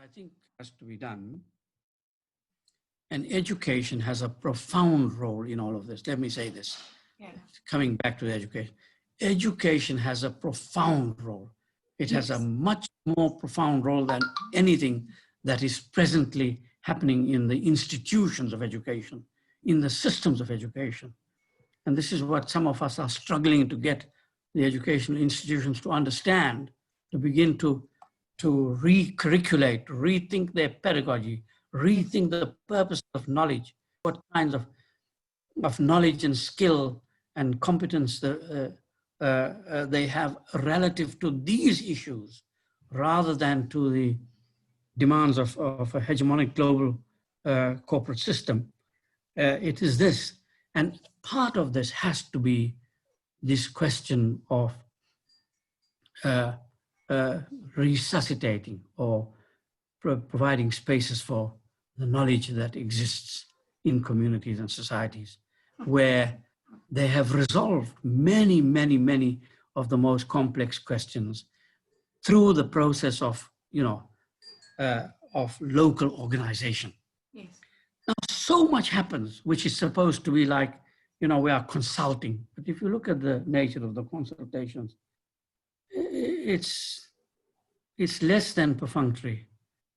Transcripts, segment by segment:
I think has to be done. And education has a profound role in all of this. Let me say this. Yeah. Coming back to the education. Education has a profound role. It has a much more profound role than anything that is presently happening in the institutions of education, in the systems of education. And this is what some of us are struggling to get the educational institutions to understand, to begin to recurriculate, rethink their pedagogy, rethink the purpose of knowledge, what kinds of knowledge and skill and competence they have relative to these issues, rather than to the demands of a hegemonic global corporate system. It is this. And part of this has to be this question of resuscitating or providing spaces for the knowledge that exists in communities and societies, where they have resolved many, many, many of the most complex questions through the process of, of local organization. Yes. Now, so much happens, which is supposed to be like, we are consulting. But if you look at the nature of the consultations, it's less than perfunctory.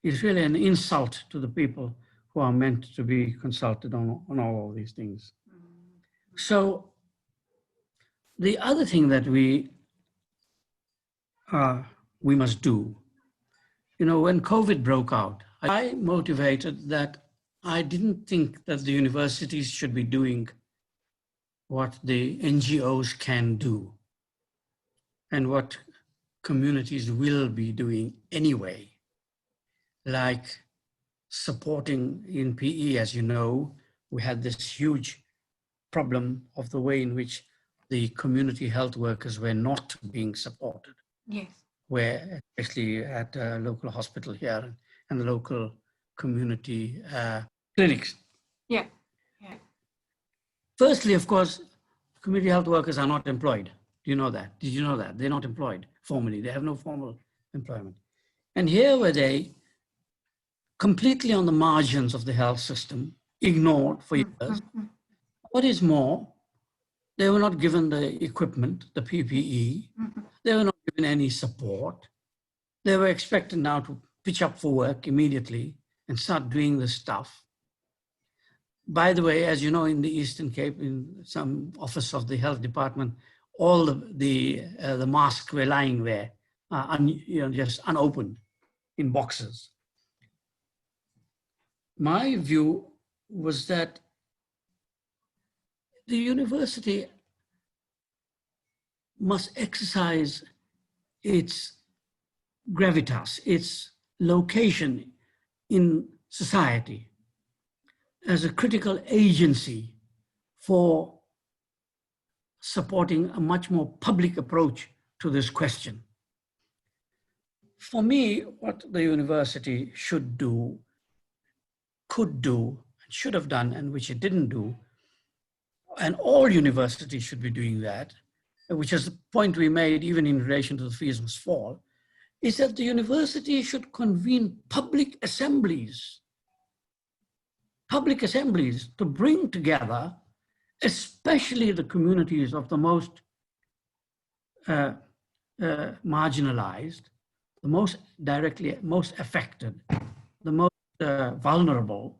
It's really an insult to the people who are meant to be consulted on all of these things. So the other thing that we must do, when COVID broke out, I motivated that I didn't think that the universities should be doing what the NGOs can do and what communities will be doing anyway, like supporting in PE. As you know, we had this huge problem of the way in which the community health workers were not being supported. Yes. Where, especially at a local hospital here and the local community clinics. Yeah. Yeah. Firstly, of course, community health workers are not employed. Do you know that? Did you know that? They're not employed formally. They have no formal employment. And here were they, completely on the margins of the health system, ignored for years. Mm-hmm. What is more, they were not given the equipment, the PPE. Mm-hmm. They were not given any support. They were expected now to pitch up for work immediately and start doing the stuff. By the way, as you know, in the Eastern Cape, in some office of the health department, all the masks were lying there, just unopened in boxes. My view was that the university must exercise its gravitas, its location in society as a critical agency for supporting a much more public approach to this question. For me, what the university should do, could do, should have done, and which it didn't do, and all universities should be doing that, which is the point we made even in relation to the fees must fall, is that the university should convene public assemblies to bring together, especially the communities of the most marginalized, the most directly, most affected, the most vulnerable,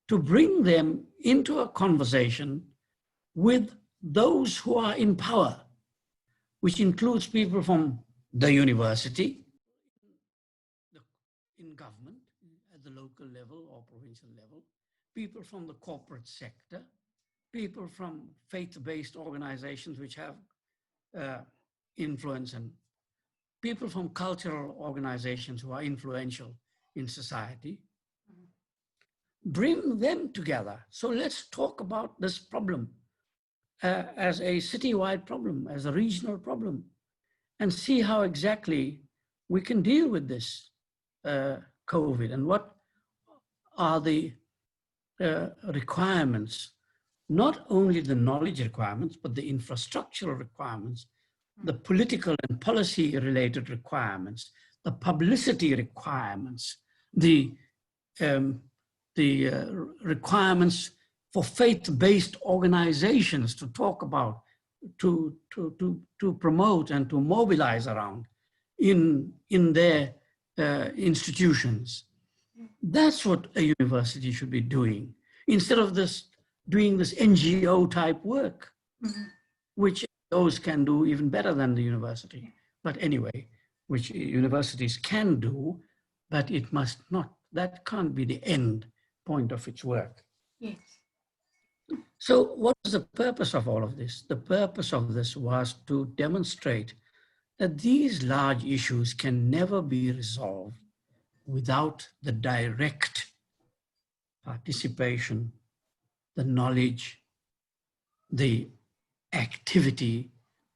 to bring them into a conversation with those who are in power, which includes people from the university, in government, at the local level or provincial level, people from the corporate sector, people from faith-based organizations which have influence, and people from cultural organizations who are influential in society. Bring them together. So let's talk about this problem as a citywide problem, as a regional problem, and see how exactly we can deal with this COVID, and what are the requirements, not only the knowledge requirements, but the infrastructural requirements, the political and policy related requirements, the publicity requirements, the requirements for faith-based organizations to talk about, to promote and to mobilize around in their institutions. That's what a university should be doing, instead of doing this NGO type work, which those can do even better than the university. But anyway, which universities can do, but it must not, that can't be the end point of its work. Yes. So what was the purpose of all of this? The purpose of this was to demonstrate that these large issues can never be resolved without the direct participation, the knowledge, the activity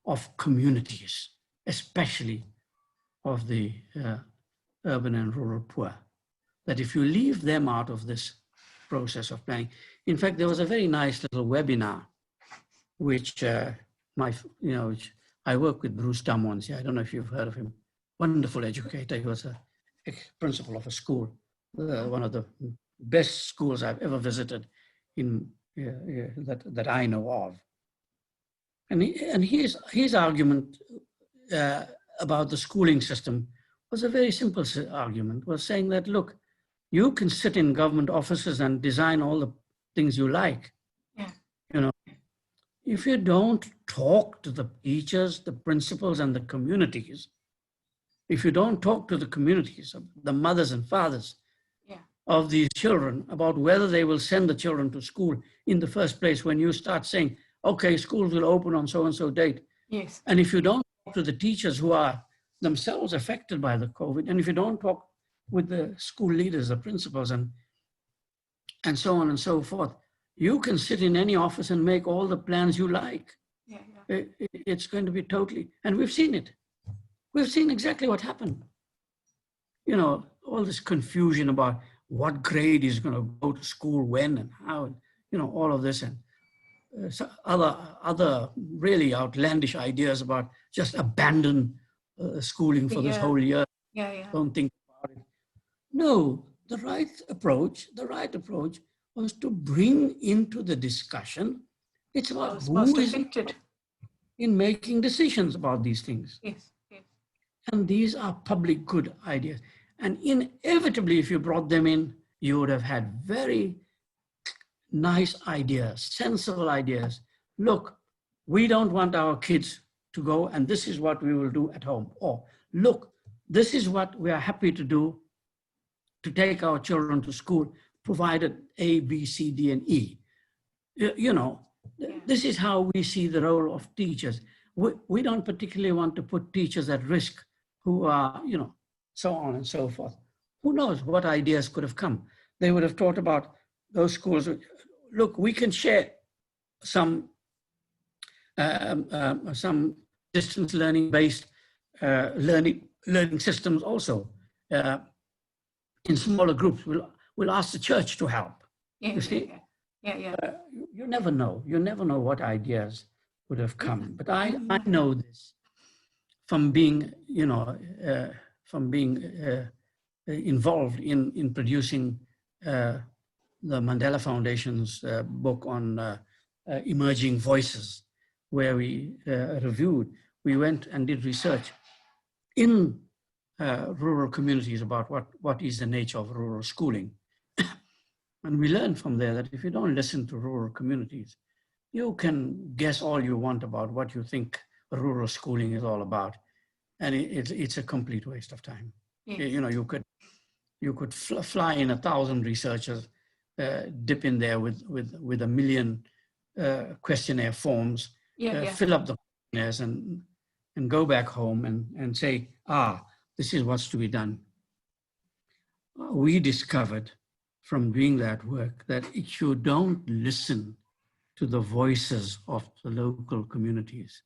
of communities, especially of the urban and rural poor. That if you leave them out of this process of planning, in fact, there was a very nice little webinar, which which I work with Bruce Damons. I don't know if you've heard of him. Wonderful educator. He was a principal of a school, one of the best schools I've ever visited in that I know of. And his argument about the schooling system was a very simple argument, was saying that, look, you can sit in government offices and design all the things you like. Yeah. You know, if you don't talk to the teachers, the principals, and the communities, if you don't talk to the communities, the mothers and fathers of these children about whether they will send the children to school in the first place, when you start saying, okay, schools will open on so-and-so date. Yes. And if you don't talk to the teachers who are themselves affected by the COVID, and if you don't talk with the school leaders, the principals, and so on and so forth, you can sit in any office and make all the plans you like. Yeah. It's going to be totally, and we've seen it. We've seen exactly what happened. You know, all this confusion about what grade is going to go to school when and how, and, you know, all of this, and so other really outlandish ideas about just abandon schooling for this whole year. Yeah. Don't think about it. No, the right approach was to bring into the discussion. It's about who is affected in making decisions about these things. Yes. And these are public good ideas. And inevitably, if you brought them in, you would have had very nice ideas, sensible ideas. Look, we don't want our kids to go, and this is what we will do at home. Or look, this is what we are happy to do to take our children to school, provided A, B, C, D, and E. You know, this is how we see the role of teachers. We don't particularly want to put teachers at risk who are, you know, so on and so forth. Who knows what ideas could have come? They would have thought about those schools. Look, we can share some distance learning based learning systems also in smaller groups. We'll ask the church to help. You see? Yeah. You never know. You never know what ideas would have come. But I know this from being, you know, involved in producing the Mandela Foundation's book on emerging voices, where we reviewed, we went and did research in rural communities about what is the nature of rural schooling. And we learned from there that if you don't listen to rural communities, you can guess all you want about what you think rural schooling is all about. And it's a complete waste of time. Yes. You know, you could fly in 1,000 researchers, dip in there with 1 million questionnaire forms, fill up the questionnaires and go back home and say, this is what's to be done. We discovered from doing that work that if you don't listen to the voices of the local communities,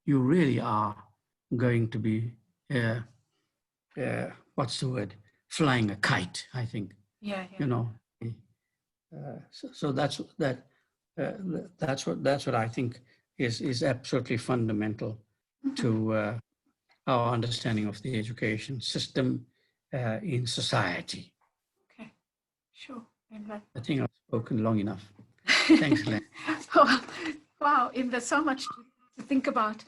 you really are going to be, what's the word? Flying a kite, I think. Yeah. You know, so that's what I think is absolutely fundamental to our understanding of the education system in society. Sure. Enver. I think I've spoken long enough. Thanks, Glenn. Oh, wow, Enver, so much to think about.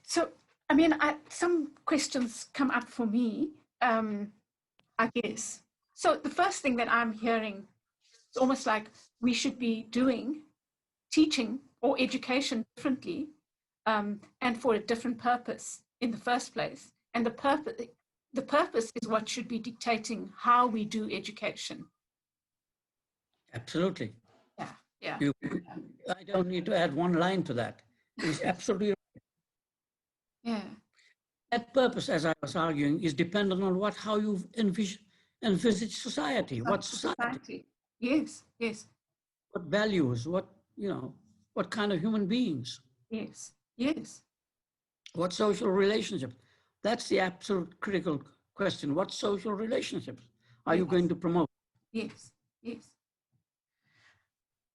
So, I mean, some questions come up for me, I guess. So the first thing that I'm hearing is almost like we should be doing teaching or education differently, and for a different purpose in the first place. And the purpose is what should be dictating how we do education. Absolutely. Yeah, yeah. I don't need to add one line to that. It's absolutely right. Yeah. That purpose, as I was arguing, is dependent on how you envisage society. What society? Yes, yes. What values? What kind of human beings? Yes, yes. What social relationships? That's the absolute critical question. What social relationships are you going to promote? Yes, yes.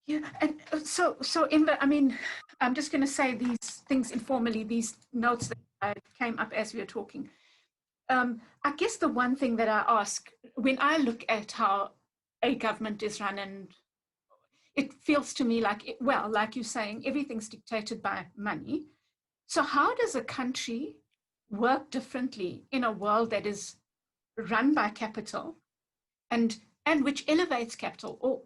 Yeah, and so Enver, I mean, I'm just going to say these things informally, these notes that came up as we were talking. I guess the one thing that I ask when I look at how a government is run, and it feels to me like, well, like you're saying, everything's dictated by money. So how does a country work differently in a world that is run by capital and which elevates capital, or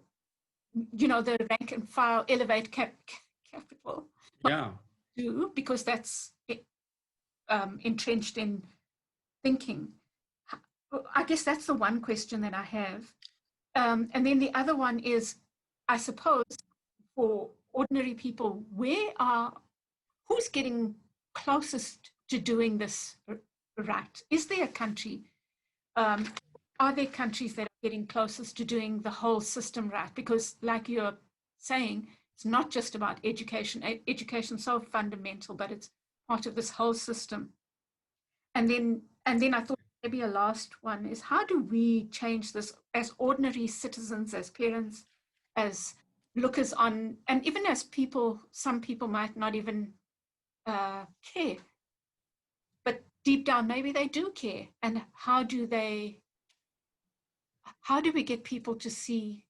the rank and file elevate capital? Yeah. Because that's entrenched in thinking. I guess that's the one question that I have. And then the other one is, I suppose, for ordinary people, who's getting closest to doing this right? Is there a country, are there countries that are getting closest to doing the whole system right? Because like you're saying, it's not just about education. Education's so fundamental, but it's part of this whole system. And then I thought maybe a last one is, how do we change this as ordinary citizens, as parents, as lookers on, and even as people? Some people might not even care, but deep down maybe they do care. And how do we get people to see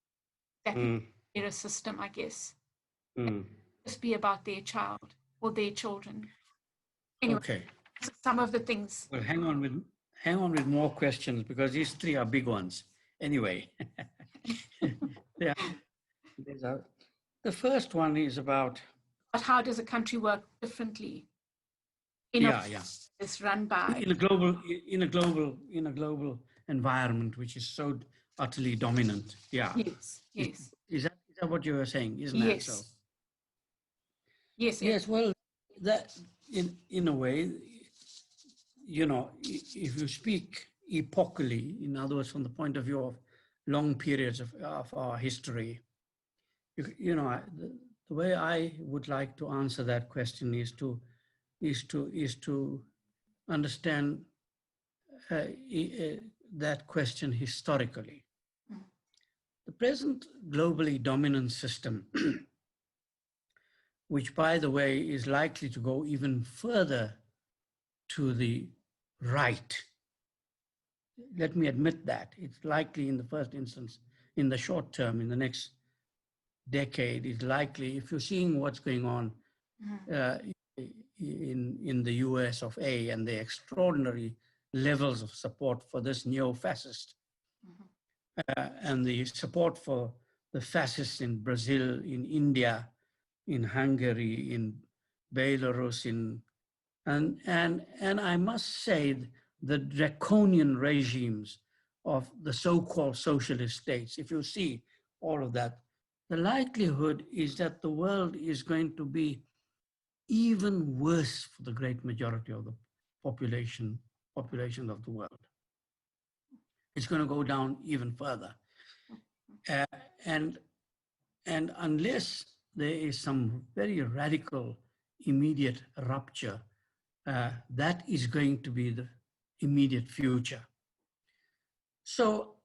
that a system, I guess, just be about their child or their children? Anyway, okay. Some of the things. Well, hang on with more questions, because these three are big ones. Anyway, the first one is about. But how does a country work differently? It's run by in a global environment which is so utterly dominant. Yeah. Yes. Is that what you were saying? Isn't that so? Yes. Yes. Well, that in a way, if you speak epochally, in other words, from the point of view of long periods of our history, the way I would like to answer that question is to understand that question historically. The present globally dominant system, which, by the way, is likely to go even further to the right. Let me admit that. It's likely in the first instance, in the short term, in the next decade, it's likely, if you're seeing what's going on in the US of A and the extraordinary levels of support for this neo-fascist and the support for the fascists in Brazil, in India, in Hungary, in Belarus, and I must say the draconian regimes of the so-called socialist states. If you see all of that, the likelihood is that the world is going to be even worse for the great majority of the population of the world. It's going to go down even further. And unless there is some very radical, immediate rupture, that is going to be the immediate future. So,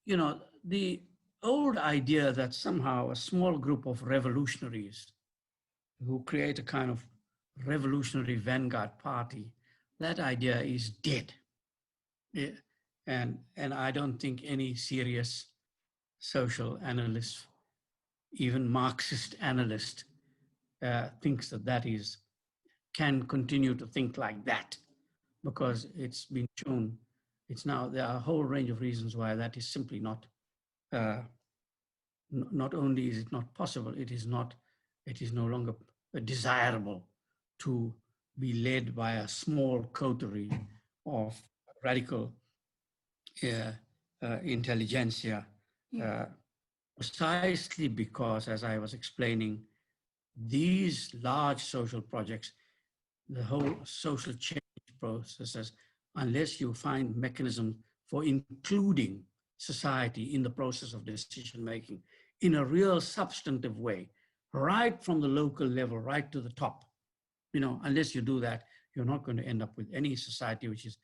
the old idea that somehow a small group of revolutionaries who create a kind of revolutionary vanguard party, that idea is dead. Yeah. And I don't think any serious social analyst, even Marxist analyst, thinks that can continue to think like that, because it's been shown, there are a whole range of reasons why that is simply not, not only is it not possible, it is no longer desirable to be led by a small coterie of radical intelligentsia, precisely because, as I was explaining, these large social projects, the whole social change processes, unless you find mechanisms for including society in the process of decision making in a real substantive way, right from the local level, right to the top, unless you do that, you're not going to end up with any society which is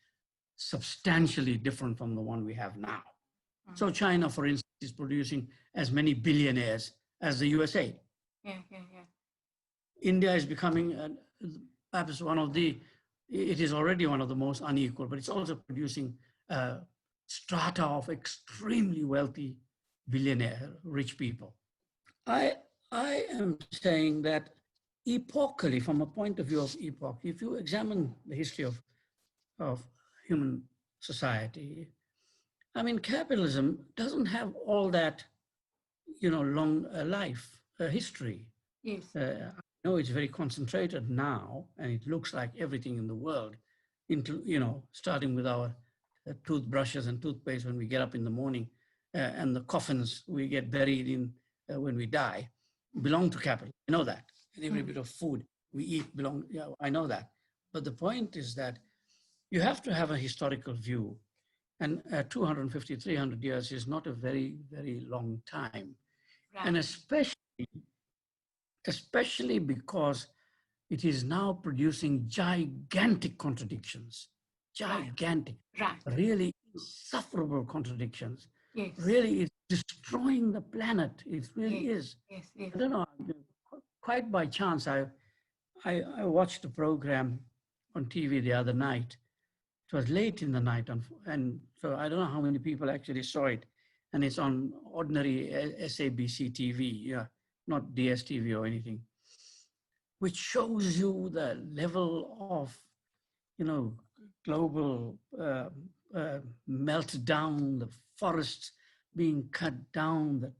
substantially different from the one we have now. So China, for instance, is producing as many billionaires as the USA. India is becoming perhaps it is already one of the most unequal, but it's also producing strata of extremely wealthy billionaire, rich people. I am saying that epochally, from a point of view of epoch, if you examine the history of human society, I mean, capitalism doesn't have all that, long life history. Yes. I know it's very concentrated now, and it looks like everything in the world, starting with our toothbrushes and toothpaste when we get up in the morning, and the coffins we get buried in when we die, belong to capital. I know that. And every bit of food we eat I know that. But the point is that you have to have a historical view. And 250, 300 years is not a very, very long time. Right. And especially because it is now producing gigantic contradictions, really insufferable contradictions. Yes. Really, it's destroying the planet. It really is. Yes. I don't know, quite by chance, I watched a program on TV the other night. It was late in the night, and so I don't know how many people actually saw it. And it's on ordinary SABC TV, not DSTV or anything, which shows you the level of, global meltdown, the forests being cut down,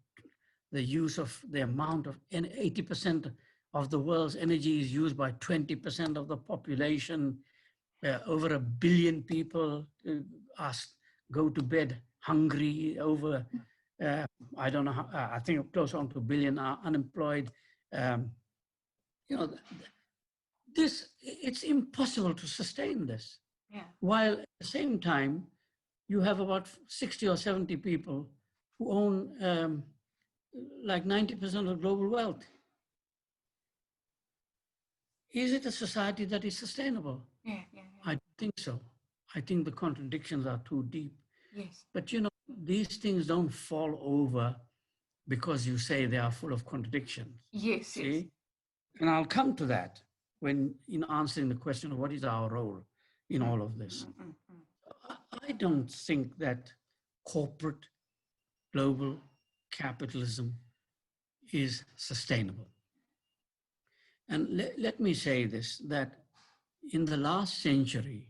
the use of the amount of 80% of the world's energy is used by 20% of the population. Over 1 billion people go to bed hungry. Over, I don't know, I think close on to 1 billion are unemployed. It's impossible to sustain this. Yeah. While at the same time, you have about 60 or 70 people who own like 90% of global wealth. Is it a society that is sustainable? Yeah. I don't think so. I think the contradictions are too deep. Yes. But these things don't fall over because you say they are full of contradictions. Yes. See? Yes. And I'll come to that in answering the question of what is our role in all of this. I don't think that corporate global capitalism is sustainable. And let me say this, that in the last century,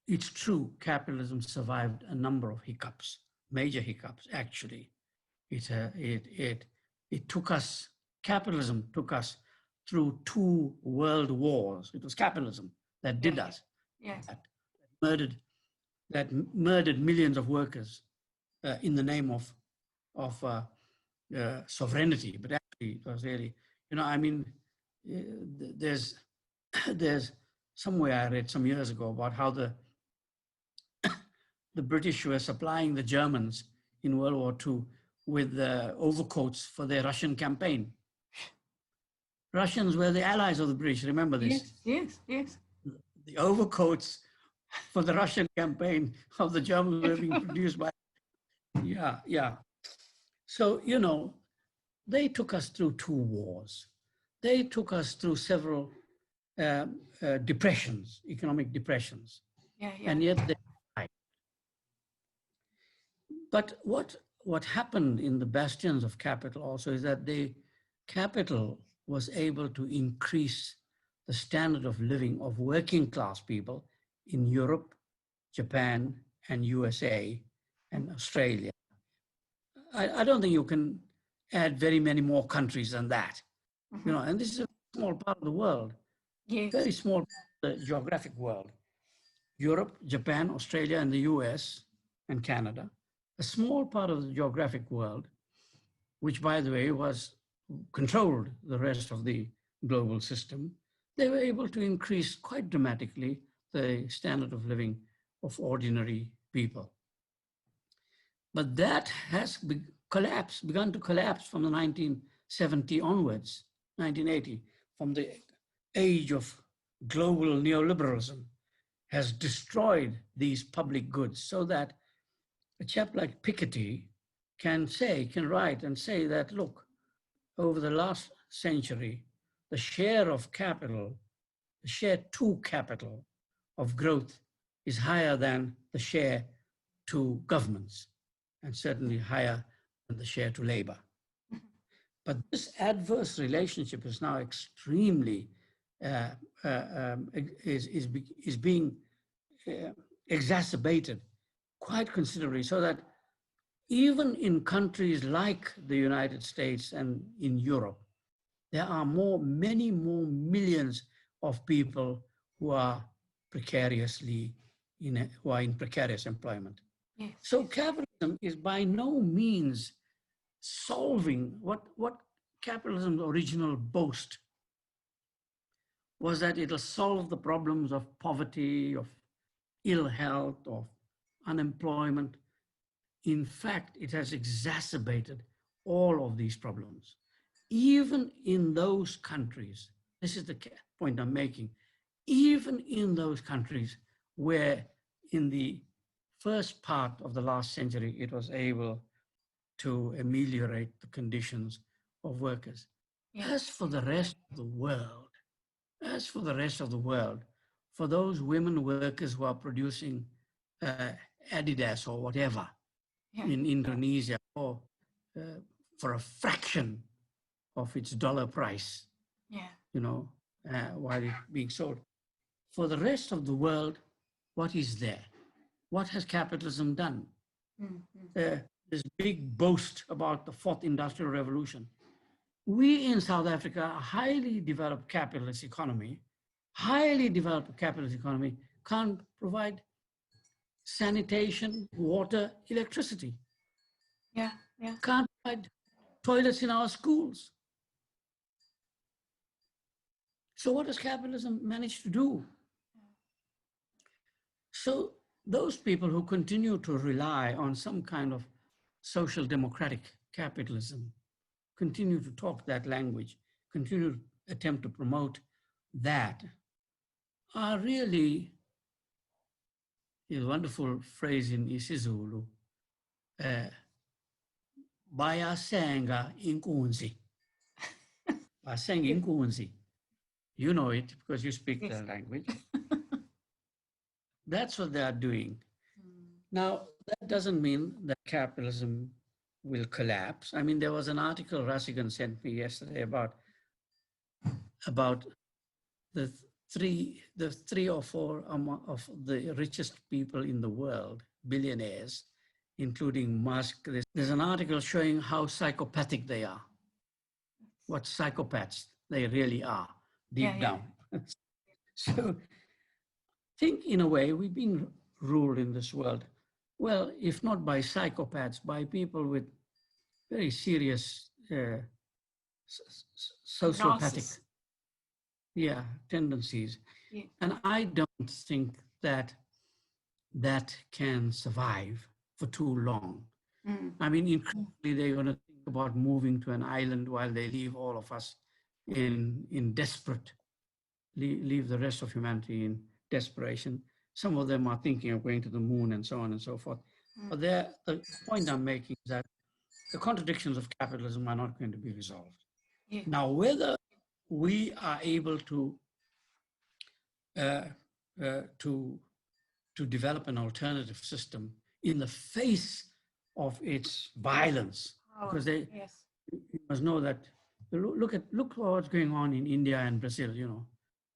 it's true, capitalism survived a number of hiccups, major hiccups, actually. Capitalism took us through 2 world wars. It was capitalism that did us. Yes. That murdered millions of workers in the name of sovereignty. But actually, it was really, there's somewhere I read some years ago about how the British were supplying the Germans in World War II with overcoats for their Russian campaign. Russians were the allies of the British, remember this? Yes. The overcoats for the Russian campaign of the Germans were being produced by, yeah. So, they took us through 2 wars. They took us through several depressions, economic depressions. Yeah. And yet they died. But what happened in the bastions of capital also is that the capital was able to increase the standard of living of working class people in Europe, Japan, and USA, and Australia. I don't think you can add very many more countries than that. You know, and this is a small part of the world, Yes. very small geographic world. Europe, Japan, Australia, and the US and Canada, a small part of the geographic world, which, by the way, was controlled the rest of the global system, they were able to increase quite dramatically the standard of living of ordinary people. But that has begun to collapse from the 1970 onwards, 1980, from the age of global neoliberalism has destroyed these public goods, so that a chap like Piketty can write and say that, look, over the last century, the share of capital, the share to capital of growth is higher than the share to governments, and certainly higher than the share to labor. But this adverse relationship is now extremely, is being exacerbated quite considerably, so that even in countries like the United States and in Europe, there are many more millions of people who are in precarious employment. Yes. So capitalism is by no means solving what capitalism's original boast was, that it'll solve the problems of poverty, of ill health, of unemployment. In fact, it has exacerbated all of these problems. Even in those countries, this is the point I'm making, even in those countries where in the first part of the last century, it was able to ameliorate the conditions of workers. Yes. As for the rest of the world, for those women workers who are producing Adidas or whatever in Indonesia, or for a fraction of its dollar price, while it's being sold. For the rest of the world, what is there? What has capitalism done? This big boast about the fourth industrial revolution. We in South Africa, a highly developed capitalist economy, can't provide sanitation, water, electricity. Can't provide toilets in our schools. So what does capitalism manage to do? So those people who continue to rely on some kind of social democratic capitalism, continue to talk that language, continue to attempt to promote that, are really, a wonderful phrase in isiZulu, bayasenga inkunzi. Bayasenga inkunzi. You know it because you speak the language. That's what they are doing. Now, that doesn't mean that capitalism will collapse. I mean, there was an article Rasigan sent me yesterday about the three or four of the richest people in the world, billionaires, including Musk. There's an article showing how psychopathic they are, what psychopaths they really are deep down. So I think in a way we've been ruled in this world, well, if not by psychopaths, by people with very serious sociopathic tendencies. And I don't think that can survive for too long. I mean, increasingly they're going to think about moving to an island while they leave all of us in desperate, leave the rest of humanity in desperation. Some of them are thinking of going to the moon and so on and so forth. But the point I'm making is that the contradictions of capitalism are not going to be resolved. Now, whether we are able to develop an alternative system in the face of its violence, because yes. you must know that, look what's going on in India and Brazil, you know,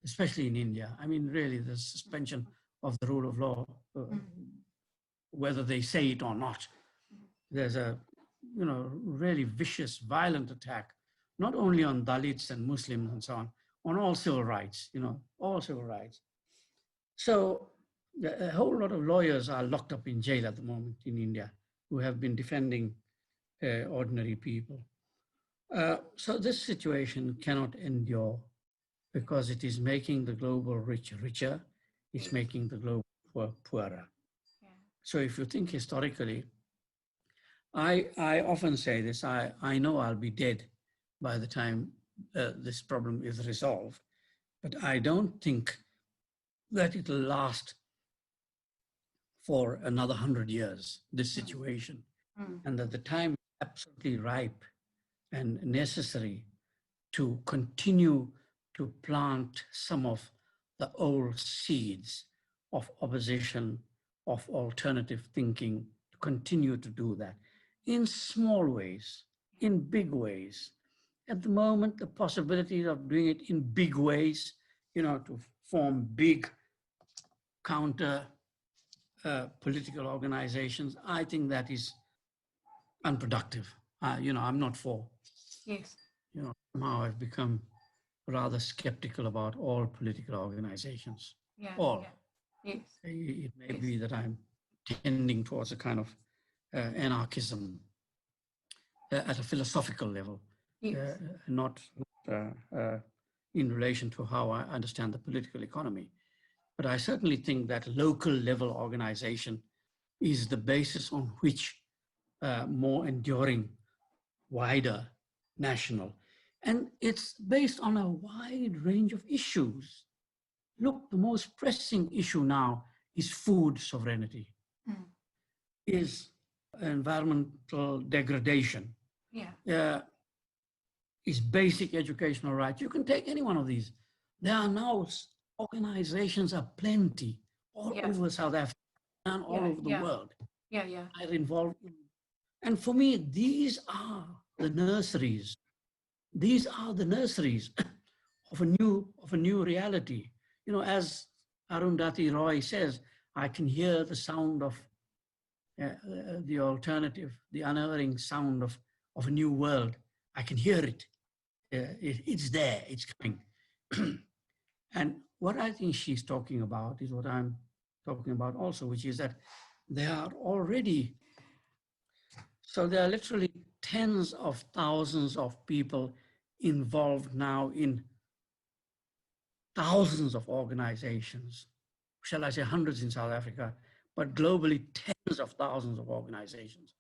especially in India. I mean, really, the suspension of the rule of law, whether they say it or not. There's a, you know, really vicious, violent attack, not only on Dalits and Muslims and so on all civil rights, you know, all civil rights. So a whole lot of lawyers are locked up in jail at the moment in India who have been defending ordinary people. So this situation cannot endure because it is making the global rich richer, it's making the global poor poorer. Yeah. So if you think historically, I often say this, I know I'll be dead by the time this problem is resolved, but I don't think that it'll last for another 100 years, this situation, and that the time is absolutely ripe and necessary to continue to plant some of the old seeds of opposition, of alternative thinking, to continue to do that in small ways, in big ways. At the moment, the possibilities of doing it in big ways, you know, to form big counter political organizations, I think that is unproductive. You know, I'm not for. Yes. You know, somehow I've become rather skeptical about all political organizations. Yeah. All. Yeah. Yes. It may be that I'm tending towards a kind of anarchism at a philosophical level, Yes. not in relation to how I understand the political economy. But I certainly think that local level organization is the basis on which more enduring, wider, national. And it's based on a wide range of issues. Look, the most pressing issue now is food sovereignty, is environmental degradation, is basic educational rights. You can take any one of these. There are now organizations are plenty all over South Africa and all over the world. Are involved in. And for me, these are the nurseries. These are the nurseries of a new reality. You know, as Arundhati Roy says, I can hear the sound of the alternative, the unerring sound of a new world. I can hear it. It's there, it's coming. And what I think she's talking about is what I'm talking about also, which is that there are already, so there are literally tens of thousands of people involved now in thousands of organizations, shall I say hundreds in South Africa, but globally tens of thousands of organizations,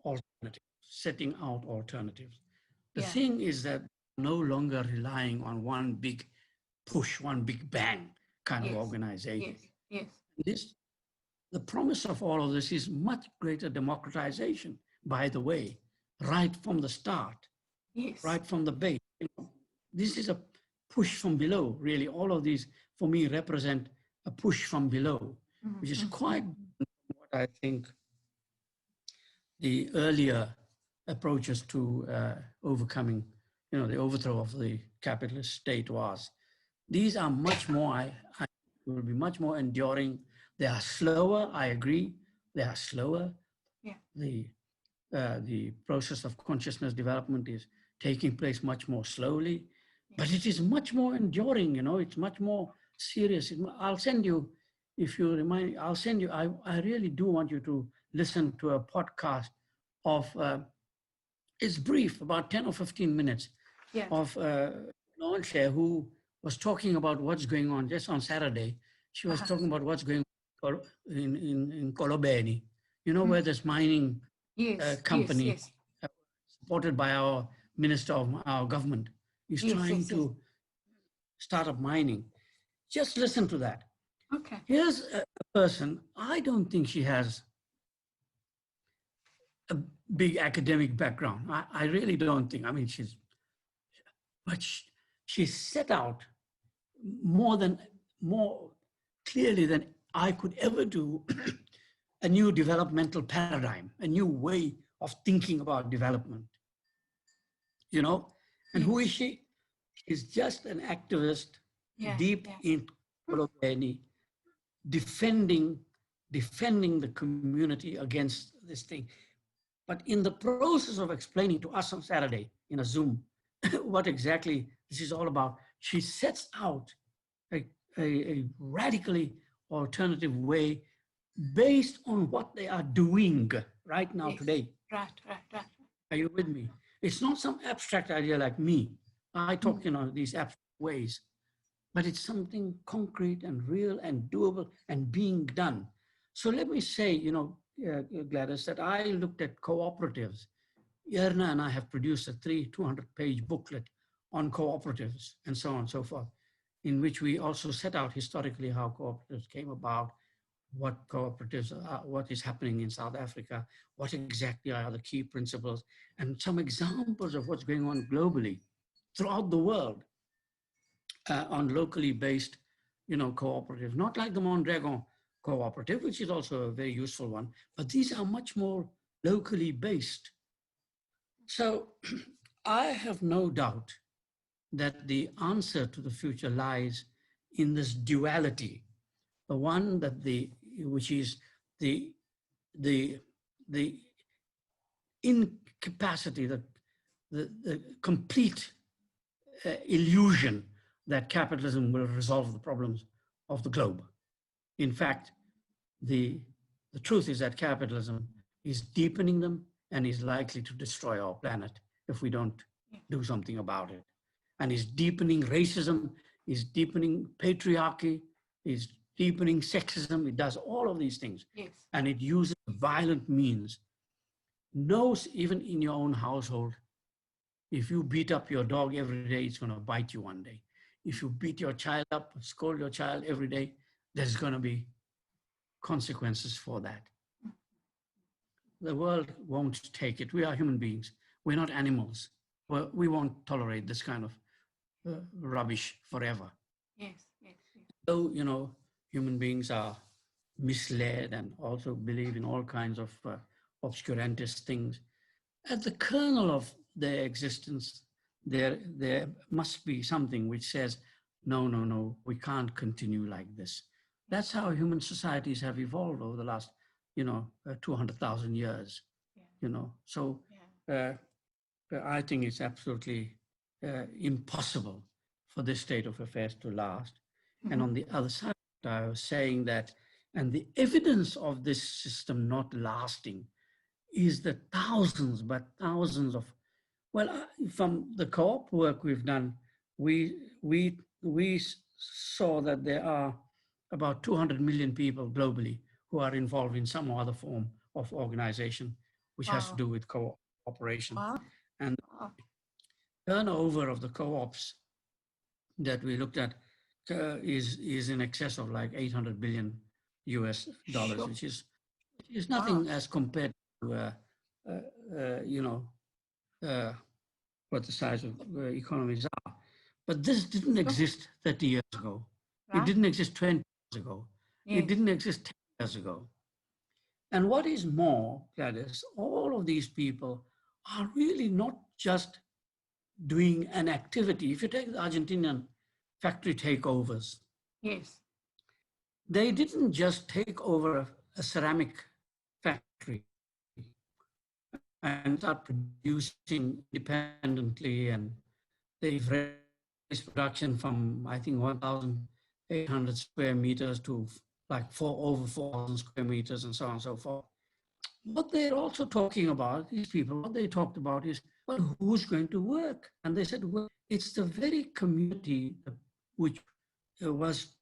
alternatives, setting out alternatives. The thing is that no longer relying on one big push, one big bang kind of organization. The promise of all of this is much greater democratization, by the way, right from the start, right from the base. You know, this is a push from below, really. All of these, for me, represent a push from below, which is quite what I think the earlier approaches to overcoming, you know, the overthrow of the capitalist state was. These are much more, I will be much more enduring. They are slower, I agree. They are slower. The process of consciousness development is taking place much more slowly, but it is much more enduring, you know, it's much more serious. I'll send you, if you remind, I'll send you, I really do want you to listen to a podcast of, it's brief, about 10 or 15 minutes, of Launcher, who was talking about what's going on just on Saturday. She was talking about what's going on in Kolobeni, you know, where this mining company supported by our minister of our government is trying to start up mining. Just listen to that. Okay. Here's a person, I don't think she has a big academic background. I really don't think. I mean, but she set out more clearly than I could ever do a new developmental paradigm, a new way of thinking about development. You know, and who is she? She's just an activist, deep in Kolobeni, defending the community against this thing. But in the process of explaining to us on Saturday in a Zoom what exactly this is all about, she sets out a radically alternative way based on what they are doing right now today. Right. Are you with me? It's not some abstract idea like me. I talk, these abstract ways, but it's something concrete and real and doable and being done. So let me say, Gladys, that I looked at cooperatives. Erna and I have produced a 200-page booklet on cooperatives and so on and so forth, in which we also set out historically how cooperatives came about, what cooperatives are, what is happening in South Africa, what exactly are the key principles, and some examples of what's going on globally throughout the world on locally based, cooperatives, not like the Mondragon cooperative, which is also a very useful one, but these are much more locally based. So I have no doubt that the answer to the future lies in this duality, the one that which is the incapacity, the complete illusion that capitalism will resolve the problems of the globe. In fact, the truth is that capitalism is deepening them and is likely to destroy our planet if we don't do something about it. And is deepening racism, is deepening patriarchy, is deepening sexism. It does all of these things. Yes. And it uses violent means. Knows even in your own household, if you beat up your dog every day, it's going to bite you one day. If you beat your child up, scold your child every day, there's going to be consequences for that. The world won't take it. We are human beings. We're not animals. Well, we won't tolerate this kind of rubbish forever. Yes. So, human beings are misled and also believe in all kinds of obscurantist things. At the kernel of their existence, there must be something which says, no, we can't continue like this. That's how human societies have evolved over the last, 200,000 years, So I think it's absolutely impossible for this state of affairs to last. Mm-hmm. And on the other side, I was saying that, and the evidence of this system not lasting is the thousands of, from the co-op work we've done, we saw that there are about 200 million people globally who are involved in some or other form of organization, which has to do with cooperation. Wow. And the turnover of the co-ops that we looked at is in excess of like $800 billion US, sure. which is nothing as compared to what the size of economies are. But this didn't exist 30 years ago. Right. It didn't exist 20 years ago. Yes. It didn't exist 10 years ago. And what is more, Gladys, all of these people are really not just doing an activity. If you take the Argentinian factory takeovers, yes, they didn't just take over a ceramic factory and start producing independently, and they've raised production from, I think, 1,800 square meters to like over 4,000 square meters and so on and so forth. What they're also talking about, these people, what they talked about is, well, who's going to work? And they said, well, it's the very community which was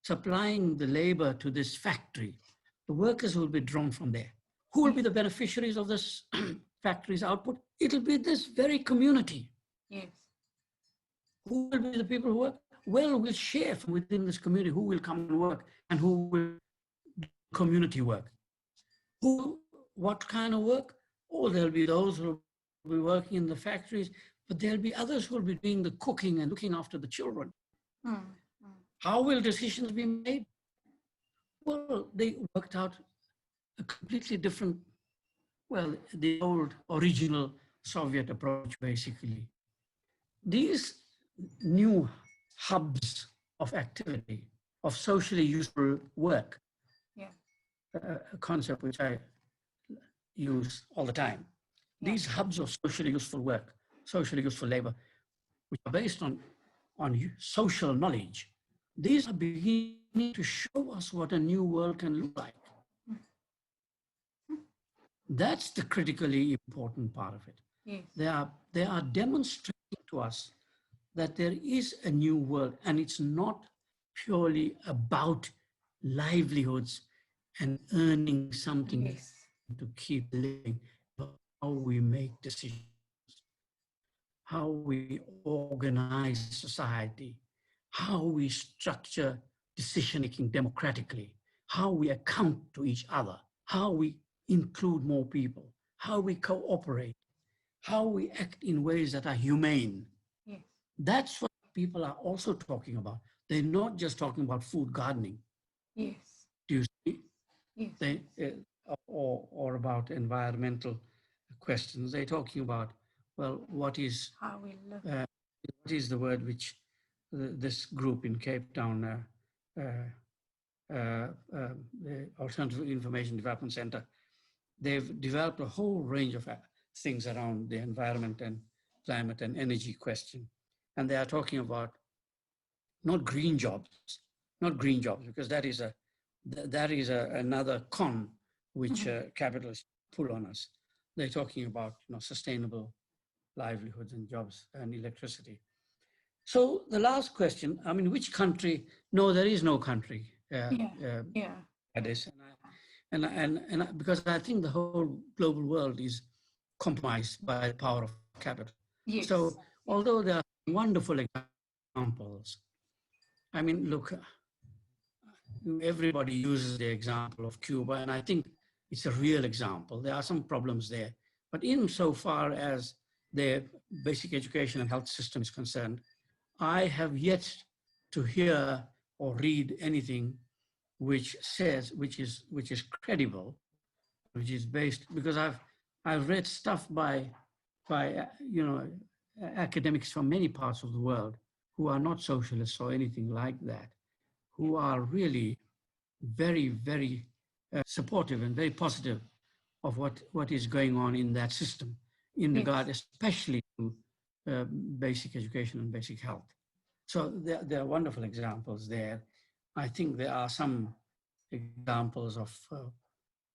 supplying the labor to this factory. The workers will be drawn from there. Who will be the beneficiaries of this factory's output? It'll be this very community. Yes. Who will be the people who work? Well, we'll share from within this community who will come and work and who will do community work. What kind of work? Oh, there'll be those who will be working in the factories, but there'll be others who will be doing the cooking and looking after the children. How will decisions be made? Well, they worked out a completely different, well, the old original Soviet approach, basically. These new hubs of activity, of socially useful work, Yeah. a concept which I use all the time. Yeah. These hubs of socially useful work, socially useful labor, which are based on social knowledge, these are beginning to show us what a new world can look like. That's the critically important part of it. Yes. They are demonstrating to us that there is a new world, and it's not purely about livelihoods and earning something Yes. to keep living, but how we make decisions, how we organize society, how we structure decision-making democratically, how we account to each other, how we include more people, how we cooperate, how we act in ways that are humane. Yes. That's what people are also talking about. They're not just talking about food gardening. Yes. Do you see? Yes. They, or about environmental questions. They're talking about, well, what is How we live. what is the word which this group in Cape Town, the Alternative Information Development Center, they've developed a whole range of things around the environment and climate and energy question. And they are talking about not green jobs, because that is another con which capitalists pull on us. They're talking about sustainable livelihoods and jobs and electricity. So the last question, I mean, which country? No, there is no country. At this, and because I think the whole global world is compromised by the power of capital. Yes. So although there are wonderful examples, I mean, look, everybody uses the example of Cuba, and I think it's a real example. There are some problems there, but insofar as their basic education and health system is concerned, I have yet to hear or read anything which is credible, which is based, because I've read stuff by academics from many parts of the world who are not socialists or anything like that, who are really very, very supportive and very positive of what is going on in that system in regard especially to basic education and basic health. So there are wonderful examples there. I think there are some examples of,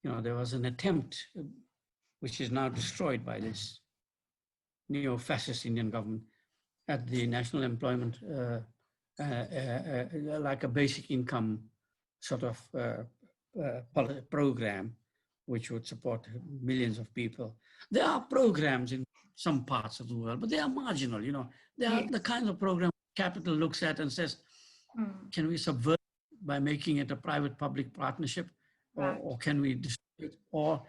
there was an attempt, which is now destroyed by this neo-fascist Indian government, at the national employment, like a basic income sort of program, which would support millions of people. There are programs in some parts of the world, but they are marginal, They are the kinds of programs capital looks at and says, can we subvert by making it a private-public partnership, or can we destroy it? Or,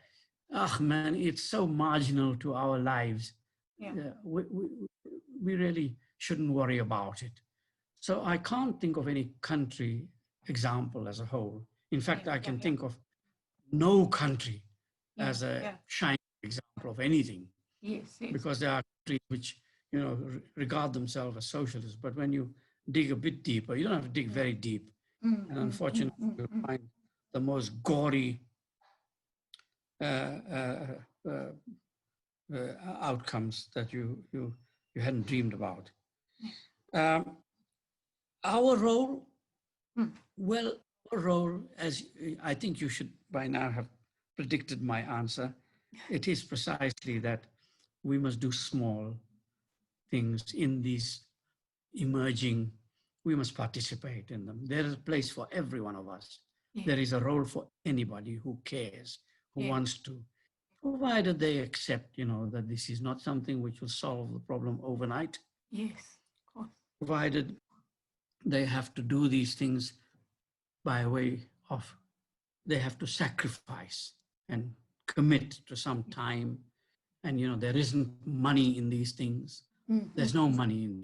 man, it's so marginal to our lives. We really shouldn't worry about it. So I can't think of any country example as a whole. In fact, I can think of no country as a shining example of anything. Because there are countries which, regard themselves as socialists, but when you dig a bit deeper, you don't have to dig very deep. And unfortunately, you'll find the most gory outcomes that you hadn't dreamed about. Our role, well, our role, as I think you should by now have predicted my answer, it is precisely that we must do small things in these emerging, we must participate in them. There is a place for every one of us. There is a role for anybody who cares, who wants to, provided they accept, that this is not something which will solve the problem overnight. Yes, of course. Provided they have to do these things by way of, they have to sacrifice and commit to some time. And, there isn't money in these things. There's no money in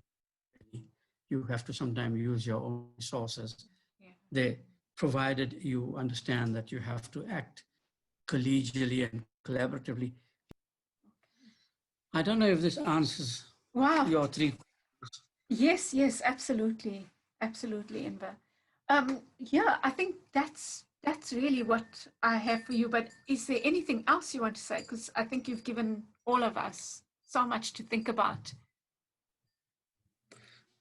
it. You have to sometimes use your own resources. They, provided you understand that you have to act collegially and collaboratively. I don't know if this answers Wow. your three. Yes, yes, absolutely. Absolutely, Enver. Yeah, I think that's really what I have for you. But is there anything else you want to say? Because I think you've given all of us so much to think about.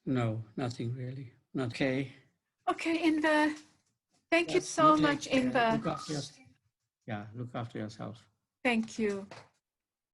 No, nothing really. Not okay. Okay, Enver. Thank you so much, Enver. Look after yourself. Yeah, look after yourself. Thank you.